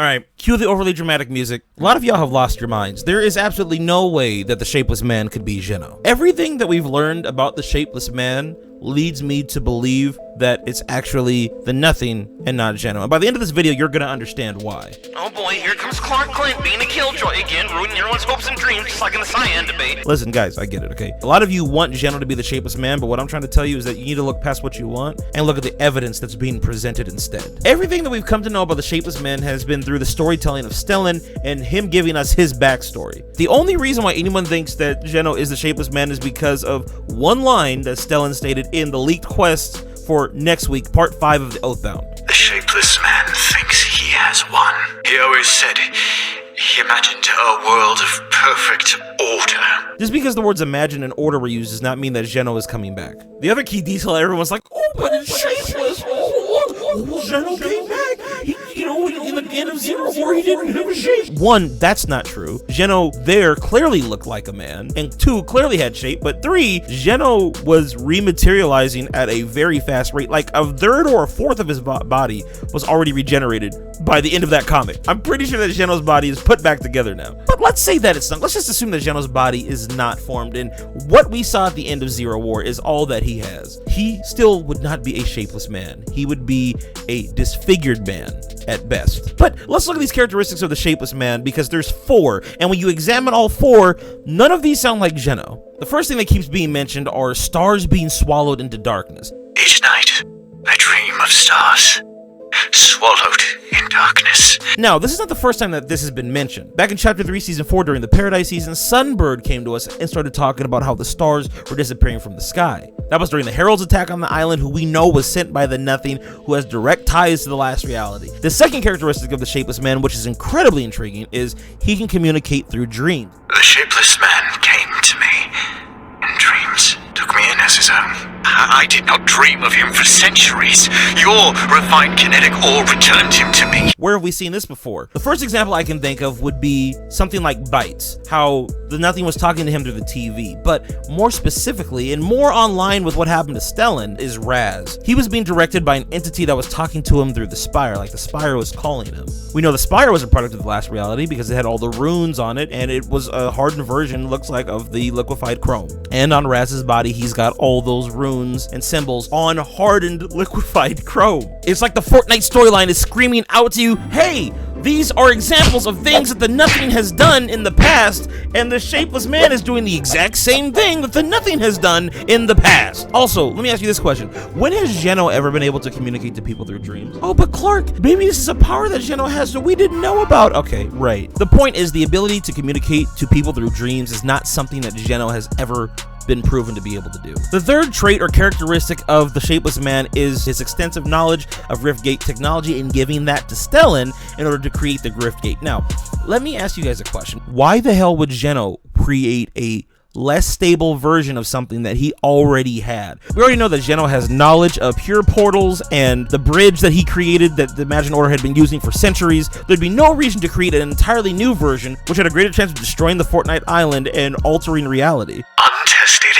Alright, cue the overly dramatic music. A lot of y'all have lost your minds. There is absolutely no way that the Shapeless Man could be Geno. Everything that we've learned about the Shapeless Man leads me to believe that it's actually the Nothing and not Geno. And by the end of this video, you're gonna understand why. Oh boy, here comes Clark Clint being a killjoy again, ruining everyone's hopes and dreams, just like in the Cyan debate. Listen, guys, I get it, okay? A lot of you want Geno to be the Shapeless Man, but what I'm trying to tell you is that you need to look past what you want and look at the evidence that's being presented instead. Everything that we've come to know about the Shapeless Man has been through the storytelling of Stellan and him giving us his backstory. The only reason why anyone thinks that Geno is the Shapeless Man is because of one line that Stellan stated in the leaked quests for next week, part 5 of the Oathbound. The Shapeless Man thinks he has won. He always said he imagined a world of perfect order. Just because the words imagine and order were used does not mean that Geno is coming back. The other key detail, everyone's like, oh, but it's Shapeless. Oh, Geno came back. In the end of Zero War, he didn't have a shape. One, that's not true. Geno there clearly looked like a man, and 2, clearly had shape, but 3, Geno was rematerializing at a very fast rate. Like a third or a fourth of his body was already regenerated by the end of that comic. I'm pretty sure that Geno's body is put back together now. But let's say that it's not. Let's just assume that Geno's body is not formed, and what we saw at the end of Zero War is all that he has. He still would not be a shapeless man. He would be a disfigured man at best. But let's look at these characteristics of the Shapeless Man, because there's 4, and when you examine all 4, none of these sound like Geno. The first thing that keeps being mentioned are stars being swallowed into darkness. Each night, I dream of stars, swallowed in darkness. Now, this is not the first time that this has been mentioned. Back in Chapter 3, Season 4, during the Paradise season, Sunbird came to us and started talking about how the stars were disappearing from the sky. That was during the Herald's attack on the island, who we know was sent by the Nothing, who has direct ties to the last reality. The second characteristic of the Shapeless Man, which is incredibly intriguing, is he can communicate through dreams. The Shapeless Man came to me in dreams, took me in as his own. I did not dream of him for centuries. Your refined kinetic ore returned him to me. Where have we seen this before? The first example I can think of would be something like Bites, how the Nothing was talking to him through the TV, but more specifically and more online with what happened to Stellan is Raz. He was being directed by an entity that was talking to him through the Spire, like the Spire was calling him. We know the Spire was a product of the last reality because it had all the runes on it, and it was a hardened version, looks like, of the liquefied chrome. And on Raz's body, he's got all those runes and symbols on hardened liquefied chrome. It's like the Fortnite storyline is screaming out to you, hey, these are examples of things that the Nothing has done in the past, and the Shapeless Man is doing the exact same thing that the Nothing has done in the past. Also, let me ask you this question. When has Geno ever been able to communicate to people through dreams? Oh, but Clark, maybe this is a power that Geno has that we didn't know about. Okay, right. The point is, the ability to communicate to people through dreams is not something that Geno has ever been proven to be able to do. The third trait or characteristic of the Shapeless Man is his extensive knowledge of Riftgate technology and giving that to Stellan in order to create the Riftgate. Now, let me ask you guys a question. Why the hell would Geno create a less stable version of something that he already had? We already know that Geno has knowledge of pure portals and the bridge that he created that the Imagined Order had been using for centuries. There'd be no reason to create an entirely new version which had a greater chance of destroying the Fortnite island and altering reality. Untested,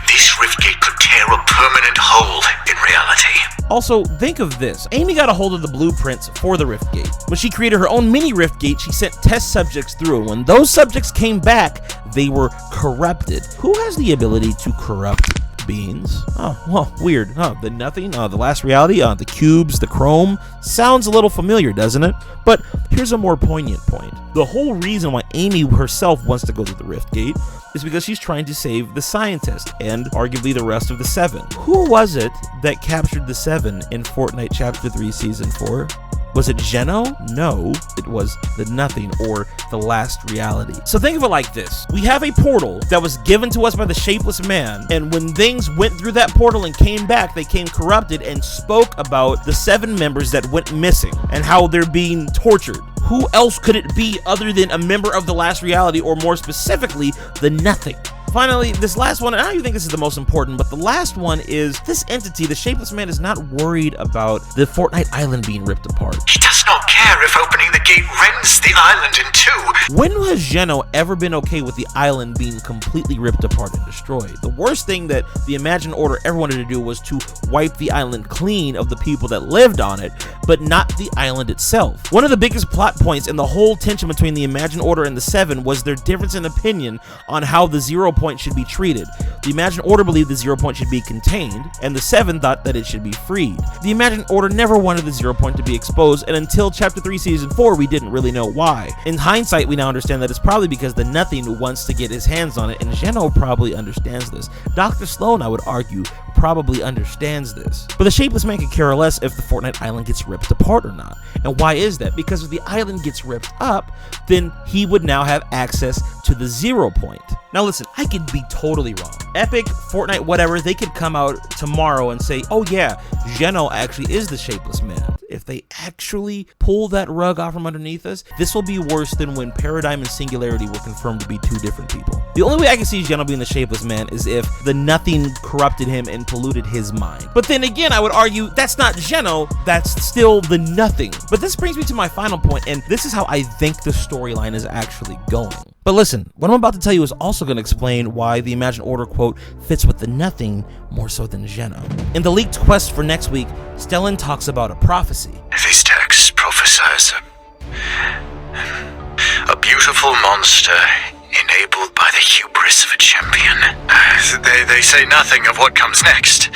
this Riftgate could tear a permanent hole in reality. Also, think of this. Amy got a hold of the blueprints for the Riftgate. When she created her own mini Riftgate, she sent test subjects through, and when those subjects came back, they were corrupted. Who has the ability to corrupt beings? Oh, well, weird. The Nothing, the last reality, the cubes, the chrome. Sounds a little familiar, doesn't it? But here's a more poignant point. The whole reason why Amy herself wants to go to the Riftgate is because she's trying to save the scientist and arguably the rest of the 7. Who was it that captured the 7 in Fortnite Chapter 3 Season 4? Was it Geno? No, it was the Nothing, or the last reality. So think of it like this. We have a portal that was given to us by the Shapeless Man, and when things went through that portal and came back, they came corrupted and spoke about the 7 members that went missing and how they're being tortured. Who else could it be other than a member of the last reality, or more specifically, the Nothing? Finally, this last one, and I don't even think this is the most important, but the last one is this entity, the Shapeless Man, is not worried about the Fortnite island being ripped apart. He doesn't must not care if opening the gate rends the island in two. When has Geno ever been okay with the island being completely ripped apart and destroyed? The worst thing that the Imagined Order ever wanted to do was to wipe the island clean of the people that lived on it, but not the island itself. One of the biggest plot points in the whole tension between the Imagined Order and the Seven was their difference in opinion on how the 0 point should be treated. The Imagined Order believed the 0 point should be contained, and the Seven thought that it should be freed. The Imagined Order never wanted the 0 point to be exposed, and until Chapter 3 Season 4, we didn't really know why. In hindsight, we now understand that it's probably because the Nothing wants to get his hands on it, and Geno probably understands this. Dr. Sloan, I would argue, probably understands this. But the Shapeless Man could care less if the Fortnite island gets ripped apart or not. And why is that? Because if the island gets ripped up, then he would now have access to the 0 point. Now listen, I could be totally wrong. Epic, Fortnite, whatever, they could come out tomorrow and say, oh yeah, Geno actually is the Shapeless Man. If they actually pull that rug off from underneath us, this will be worse than when Paradigm and Singularity were confirmed to be two different people. The only way I can see Geno being the Shapeless Man is if the Nothing corrupted him and polluted his mind. But then again, I would argue that's not Geno, that's still the Nothing. But this brings me to my final point, and this is how I think the storyline is actually going. But listen, what I'm about to tell you is also going to explain why the Imagined Order quote fits with the Nothing more so than Geno. In the leaked quest for next week, Stellan talks about a prophecy. This text prophesies a beautiful monster enabled by the hubris of a champion. They say nothing of what comes next.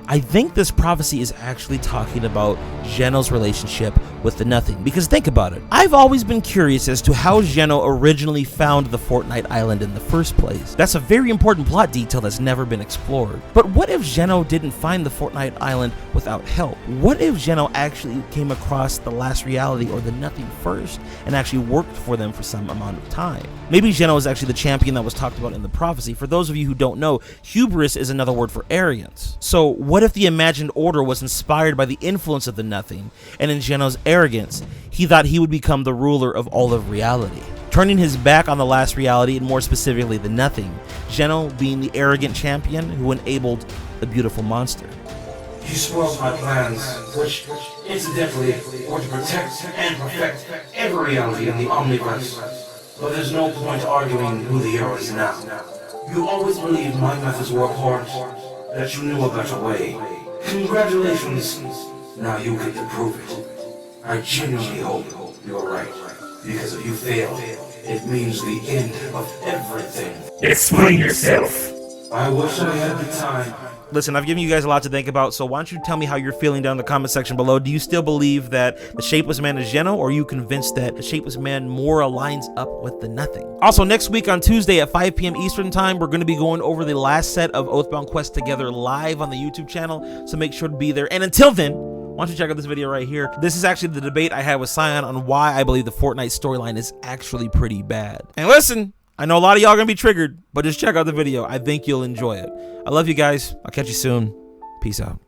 I think this prophecy is actually talking about Geno's relationship with the Nothing, because think about it. I've always been curious as to how Geno originally found the Fortnite island in the first place. That's a very important plot detail that's never been explored. But what if Geno didn't find the Fortnite island without help? What if Geno actually came across the last reality or the Nothing first and actually worked for them for some amount of time? Maybe Geno is actually the champion that was talked about in the prophecy. For those of you who don't know, hubris is another word for arrogance. So what if the Imagined Order was inspired by the influence of the Nothing, and in Geno's arrogance, he thought he would become the ruler of all of reality, turning his back on the last reality, and more specifically the Nothing, Geno being the arrogant champion who enabled the beautiful monster. You spoiled my plans, which, incidentally, were to protect and perfect every reality in the Omniverse. But there's no point arguing who the hero is now. You always believed my methods were abhorrent, that you knew a better way. Congratulations. Now you get to prove it. I genuinely hope you're right, because if you fail, it means the end of everything. Explain yourself. I wish I had the time. Listen, I've given you guys a lot to think about, so why don't you tell me how you're feeling down in the comment section below. Do you still believe that the Shapeless Man is Geno, or are you convinced that the Shapeless Man more aligns up with the Nothing? Also, next week on Tuesday at 5 p.m. Eastern Time, we're going to be going over the last set of Oathbound Quests together live on the YouTube channel, so make sure to be there. And until then, why don't you check out this video right here. This is actually the debate I had with Scion on why I believe the Fortnite storyline is actually pretty bad. And listen, I know a lot of y'all are gonna be triggered, but just check out the video. I think you'll enjoy it. I love you guys. I'll catch you soon. Peace out.